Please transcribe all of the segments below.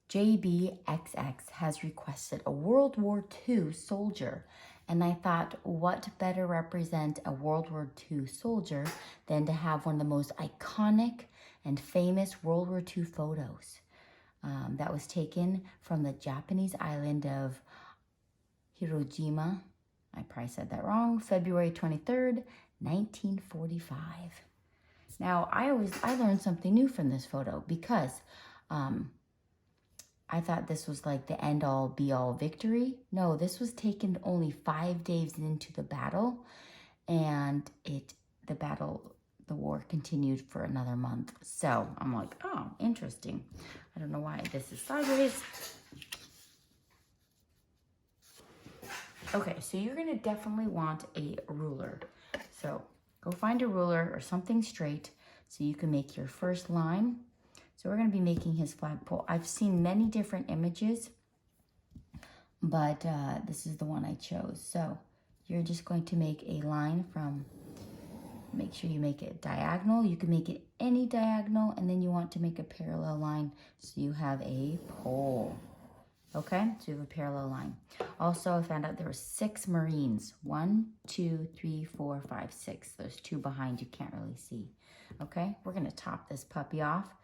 JBXX has requested a World War II soldier. And I thought, what better represent a World War II soldier than to have one of the most iconic and famous World War II photos that was taken from the Japanese island of Hiroshima. I probably said that wrong. February 23rd, 1945. Now, I learned something new from this photo because I thought this was like the end-all, be-all victory. No, this was taken only 5 days into the battle, and the war continued for another month. So I'm like, oh, interesting. I don't know why this is sideways. Okay, so you're gonna definitely want a ruler. So go find a ruler or something straight so you can make your first line. So we're gonna be making his flagpole. I've seen many different images, but this is the one I chose. So you're just going to make a line from, make sure you make it diagonal. You can make it any diagonal, and then you want to make a parallel line so you have a pole. Okay, so you have a parallel line. Also, I found out there were 6 Marines. 1, 2, 3, 4, 5, 6. There's 2 behind you can't really see. Okay, we're gonna top this puppy off.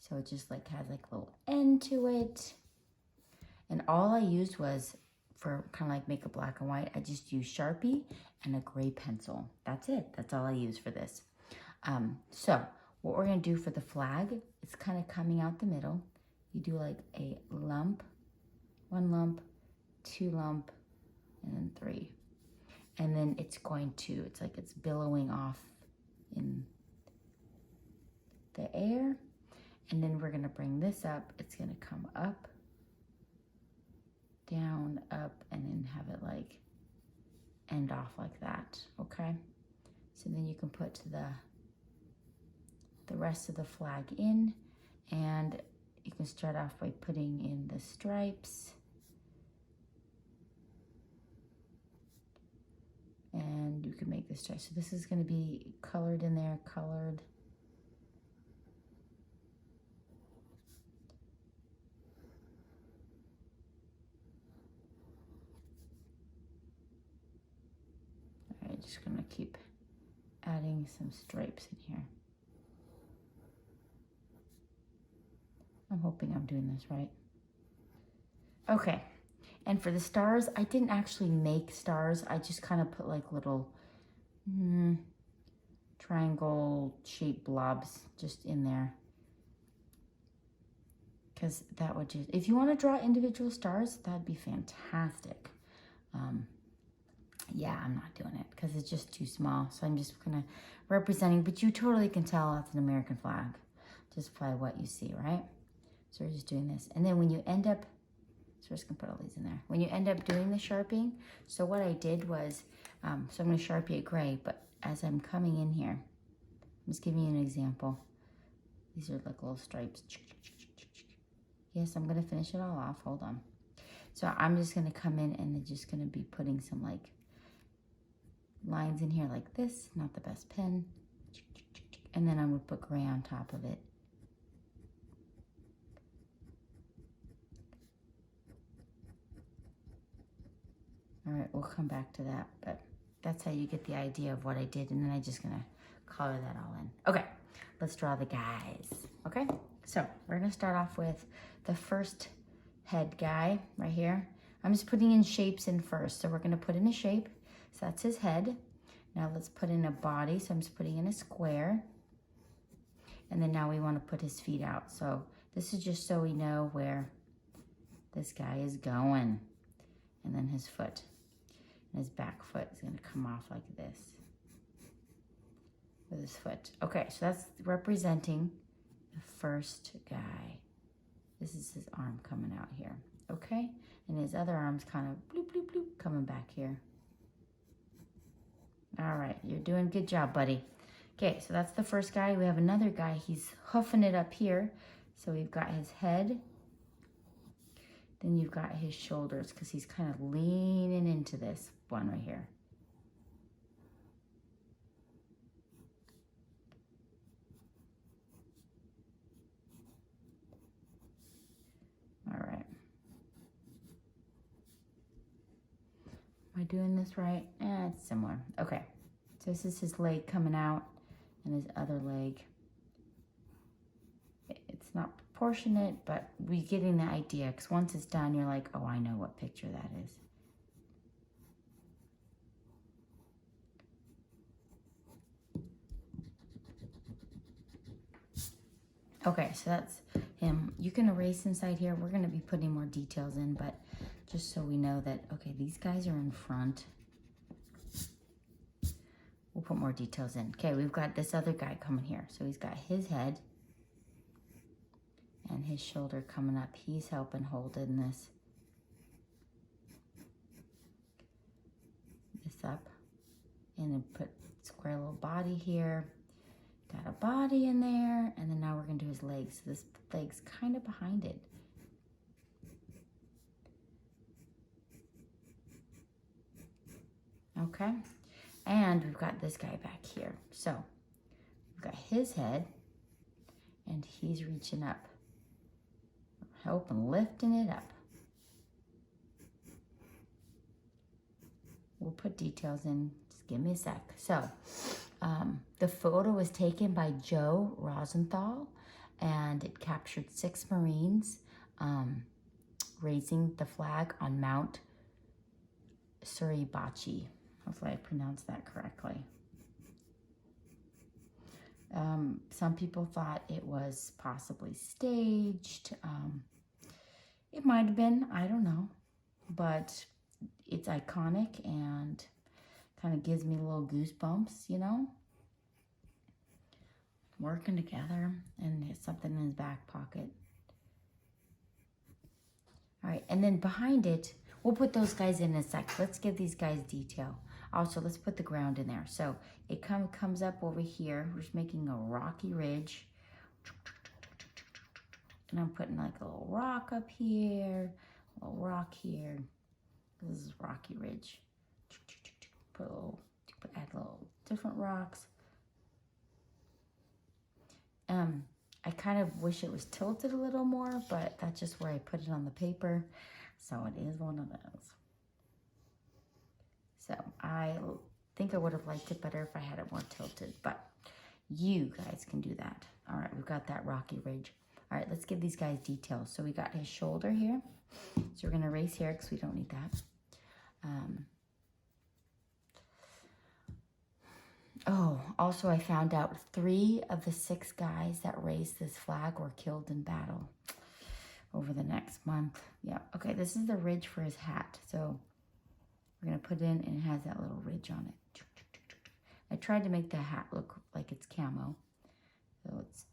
So it just like has like a little end to it. And all I used was, for kind of like make a black and white, I just used Sharpie and a gray pencil. That's it, that's all I use for this. So what we're gonna do for the flag, it's kind of coming out the middle. You do like a lump, 1 lump, 2 lump, and then 3. And then it's going to, it's like it's billowing off in the air. And then we're gonna bring this up. It's gonna come up, down, up, and then have it like end off like that, okay? So then you can put the rest of the flag in, and you can start off by putting in the stripes. And you can make the stripes. So this is gonna be colored in there, colored. All right, just gonna keep adding some stripes in here. I'm hoping I'm doing this right. Okay, and for the stars, I didn't actually make stars. I just kind of put like little triangle shaped blobs just in there. Because that would just, if you want to draw individual stars, that'd be fantastic. Yeah, I'm not doing it because it's just too small. So I'm just kind of representing, but you totally can tell that's an American flag. Just by what you see, right? So we're just doing this. And then when you end up, so we're just gonna put all these in there. When you end up doing the sharping, so what I did was, so I'm gonna Sharpie it gray, but as I'm coming in here, I'm just giving you an example. These are like little stripes. Yes, I'm gonna finish it all off, hold on. So I'm just gonna come in and then just gonna be putting some like lines in here like this, not the best pen. And then I'm gonna put gray on top of it. All right, we'll come back to that, but that's how you get the idea of what I did, and then I'm just gonna color that all in. Okay, let's draw the guys, okay? So we're gonna start off with the first head guy right here. I'm just putting in shapes in first. So we're gonna put in a shape. So that's his head. Now let's put in a body. So I'm just putting in a square. And then now we wanna put his feet out. So this is just so we know where this guy is going. And then his foot. And his back foot is gonna come off like this with his foot. Okay, so that's representing the first guy. This is his arm coming out here, okay? And his other arm's kind of bloop, bloop, bloop, coming back here. All right, you're doing a good job, buddy. Okay, so that's the first guy. We have another guy, he's hoofing it up here. So we've got his head. Then you've got his shoulders because he's kind of leaning into this one right here. All Am I doing this right? It's similar. Okay, so this is his leg coming out and his other leg. It's not proportionate, but we're getting the idea, because once it's done, you're like, oh, I know what picture that is. Okay, so that's him. You can erase inside here. We're going to be putting more details in, but just so we know that, okay, these guys are in front. We'll put more details in. Okay, we've got this other guy coming here. So he's got his head and his shoulder coming up. He's helping holding this up. And then put square little body here. Got a body in there. And then now we're going to do his legs. So this leg's kind of behind it. Okay. And we've got this guy back here. So we've got his head and he's reaching up. Helping lifting it up. We'll put details in. Just give me a sec. So the photo was taken by Joe Rosenthal, and it captured 6 Marines raising the flag on Mount Suribachi. Hopefully I pronounced that correctly. Some people thought it was possibly staged. It might have been, I don't know. But it's iconic and kind of gives me little goosebumps, you know? Working together, and there's something in his back pocket. All right, and then behind it, we'll put those guys in a sec. Let's give these guys detail. Also, let's put the ground in there. So it comes up over here. We're just making a rocky ridge. And I'm putting like a little rock up here, a little rock here. This is rocky ridge. Add little different rocks. I kind of wish it was tilted a little more, but that's just where I put it on the paper. So it is one of those. So I think I would have liked it better if I had it more tilted, but you guys can do that. All right, we've got that rocky ridge. All right, let's give these guys details. So we got his shoulder here. So we're gonna erase here because we don't need that. Oh, also I found out 3 of the 6 guys that raised this flag were killed in battle over the next month. Yeah, okay, this is the ridge for his hat. So we're gonna put in, and it has that little ridge on it. I tried to make the hat look like it's camo. So it's,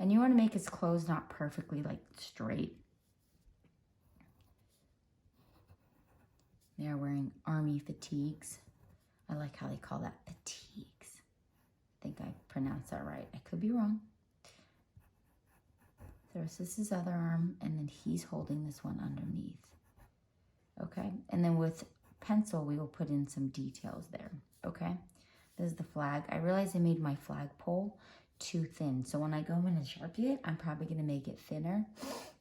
and you wanna make his clothes not perfectly like straight. They are wearing army fatigues. I like how they call that fatigues. I think I pronounced that right. I could be wrong. So this is his other arm, and then he's holding this one underneath. Okay, and then with pencil, we will put in some details there. Okay, this is the flag. I realized I made my flagpole too thin. So when I go in and Sharpie it, I'm probably gonna make it thinner.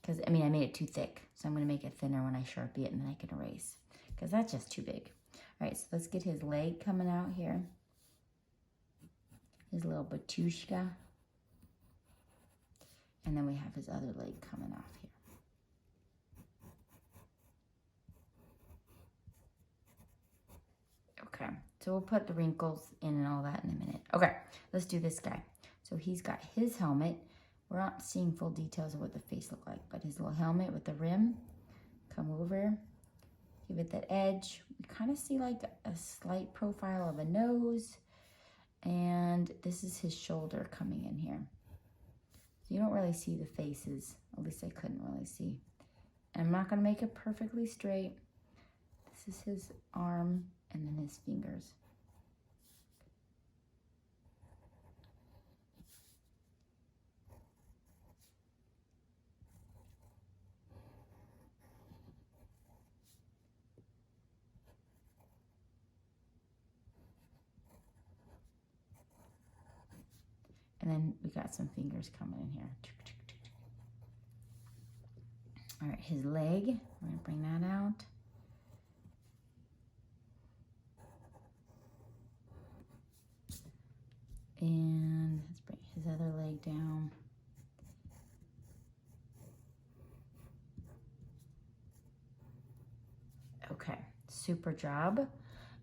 Because, I mean, I made it too thick. So I'm gonna make it thinner when I Sharpie it, and then I can erase. Because that's just too big. All right, so let's get his leg coming out here. His little batushka. And then we have his other leg coming off here. Okay, so we'll put the wrinkles in and all that in a minute. Okay, let's do this guy. So he's got his helmet. We're not seeing full details of what the face looked like, but his little helmet with the rim. Come over. Give it that edge. We kind of see like a slight profile of a nose. And this is his shoulder coming in here. So you don't really see the faces. At least I couldn't really see. And I'm not going to make it perfectly straight. This is his arm and then his fingers. And then we got some fingers coming in here. All right, his leg, we're gonna bring that out. And let's bring his other leg down. Okay, super job.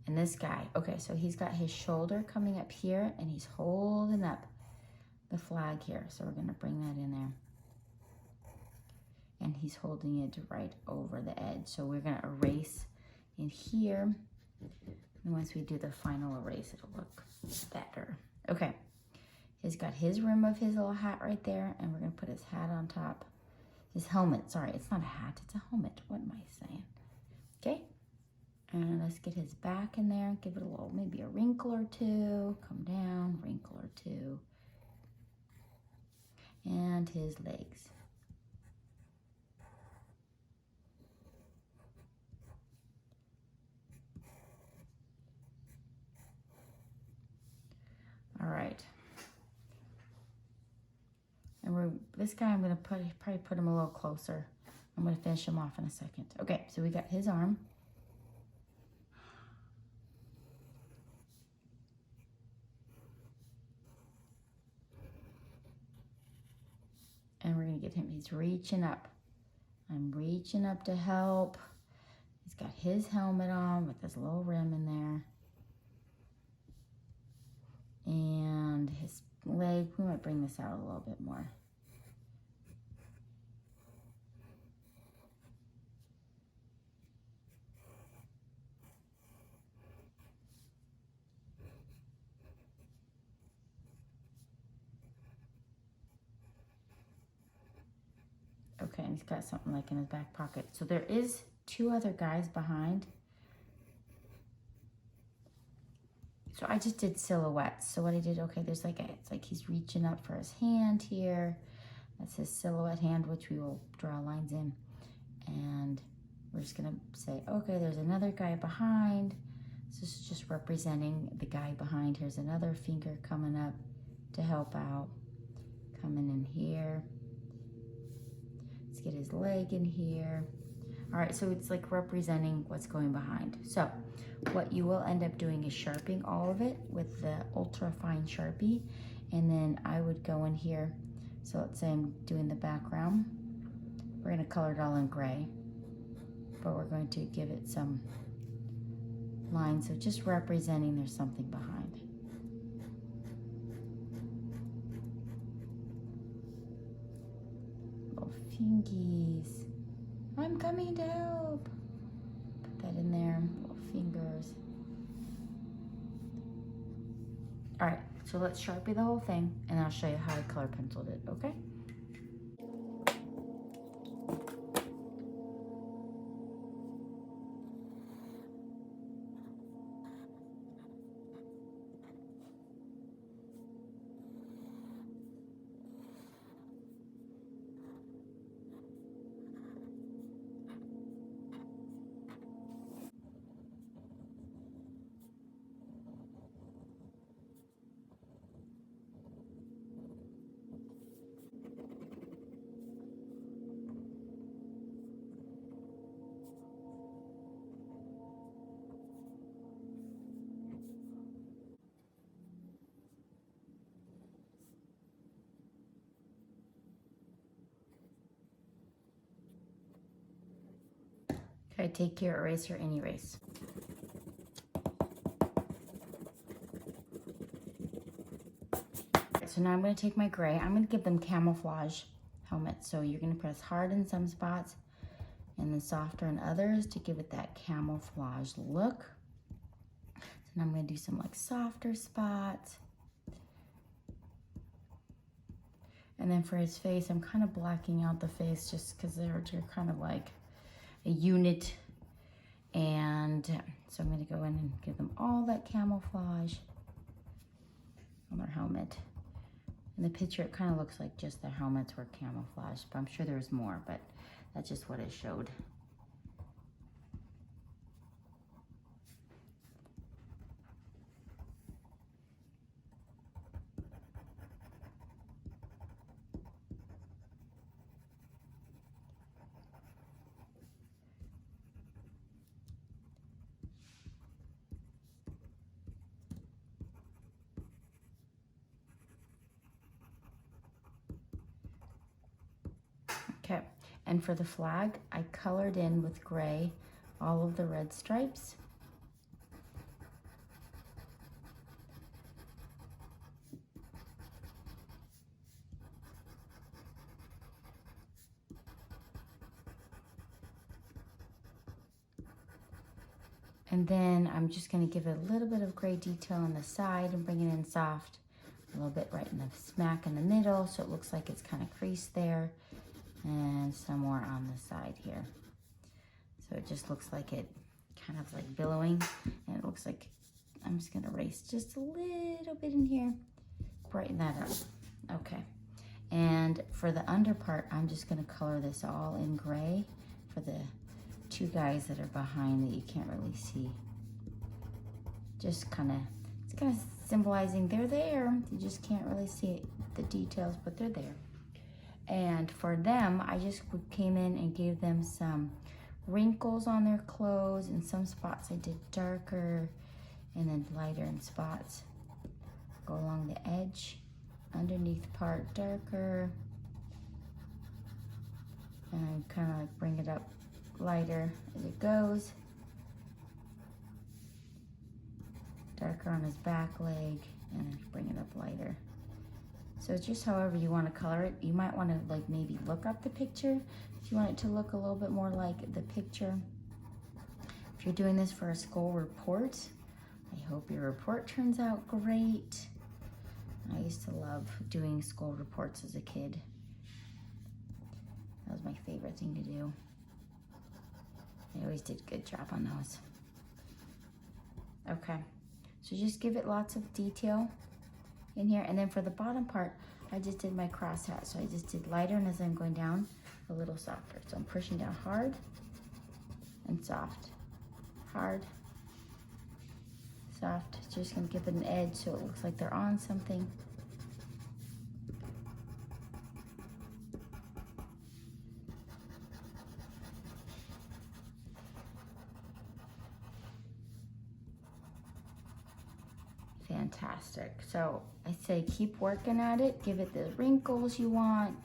And this guy, okay, so he's got his shoulder coming up here and he's holding up the flag here. So we're gonna bring that in there. And he's holding it right over the edge. So we're gonna erase in here. And once we do the final erase, it'll look better. Okay, he's got his rim of his little hat right there, and we're gonna put his hat on top. His helmet, sorry, it's not a hat, it's a helmet. What am I saying? Okay, and let's get his back in there, give it a little, maybe a wrinkle or two, come down, wrinkle or two. And his legs. All right. And this guy, I'm gonna probably put him a little closer. I'm gonna finish him off in a second. Okay, so we got his arm. And we're gonna get him, he's reaching up. I'm reaching up to help. He's got his helmet on with this little rim in there. And his leg, we might bring this out a little bit more. Okay, and he's got something like in his back pocket. So there is 2 other guys behind. So I just did silhouettes. So what I did, okay, there's like it's like he's reaching up for his hand here. That's his silhouette hand, which we will draw lines in. And we're just gonna say, okay, there's another guy behind. So this is just representing the guy behind. Here's another finger coming up to help out. Coming in here. Let's get his leg in here. All right, so it's like representing what's going behind. So what you will end up doing is sharpening all of it with the ultra fine Sharpie. And then I would go in here. So let's say I'm doing the background. We're gonna color it all in gray, but we're going to give it some lines. So just representing there's something behind. Little fingies. I'm coming to help. Put that in there, little fingers. All right, so let's Sharpie the whole thing and I'll show you how I color penciled it, okay? Okay, take your eraser and erase. So now I'm going to take my gray. I'm going to give them camouflage helmets. So you're going to press hard in some spots and then softer in others to give it that camouflage look. So now I'm going to do some like softer spots. And then for his face, I'm kind of blacking out the face just because they're kind of like a unit. And so I'm going to go in and give them all that camouflage on their helmet. In the picture, it kind of looks like just the helmets were camouflaged, but I'm sure there's more, but that's just what it showed. Okay, and for the flag, I colored in with gray all of the red stripes. And then I'm just gonna give it a little bit of gray detail on the side and bring it in soft. A little bit right in the smack in the middle, so it looks like it's kind of creased there. And some more on the side here. So it just looks like it kind of like billowing. And it looks like, I'm just gonna erase just a little bit in here. Brighten that up. Okay. And for the under part, I'm just gonna color this all in gray for the two guys that are behind that you can't really see. Just kind of, it's kind of symbolizing they're there. You just can't really see the details, but they're there. And for them, I just came in and gave them some wrinkles on their clothes. In some spots I did darker and then lighter in spots. Go along the edge, underneath part darker. And I kind of like bring it up lighter as it goes. Darker on his back leg and then bring it up lighter. So it's just however you want to color it. You might want to like maybe look up the picture if you want it to look a little bit more like the picture. If you're doing this for a school report, I hope your report turns out great. I used to love doing school reports as a kid. That was my favorite thing to do. I always did a good job on those. Okay, so just give it lots of detail in here. And then for the bottom part, I just did my crosshatch. So I just did lighter, and as I'm going down, a little softer. So I'm pushing down hard and soft. Hard, soft. Just gonna give it an edge so it looks like they're on something. Fantastic. So I say keep working at it, give it the wrinkles you want,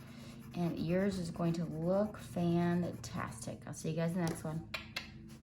and yours is going to look fantastic. I'll see you guys in the next one.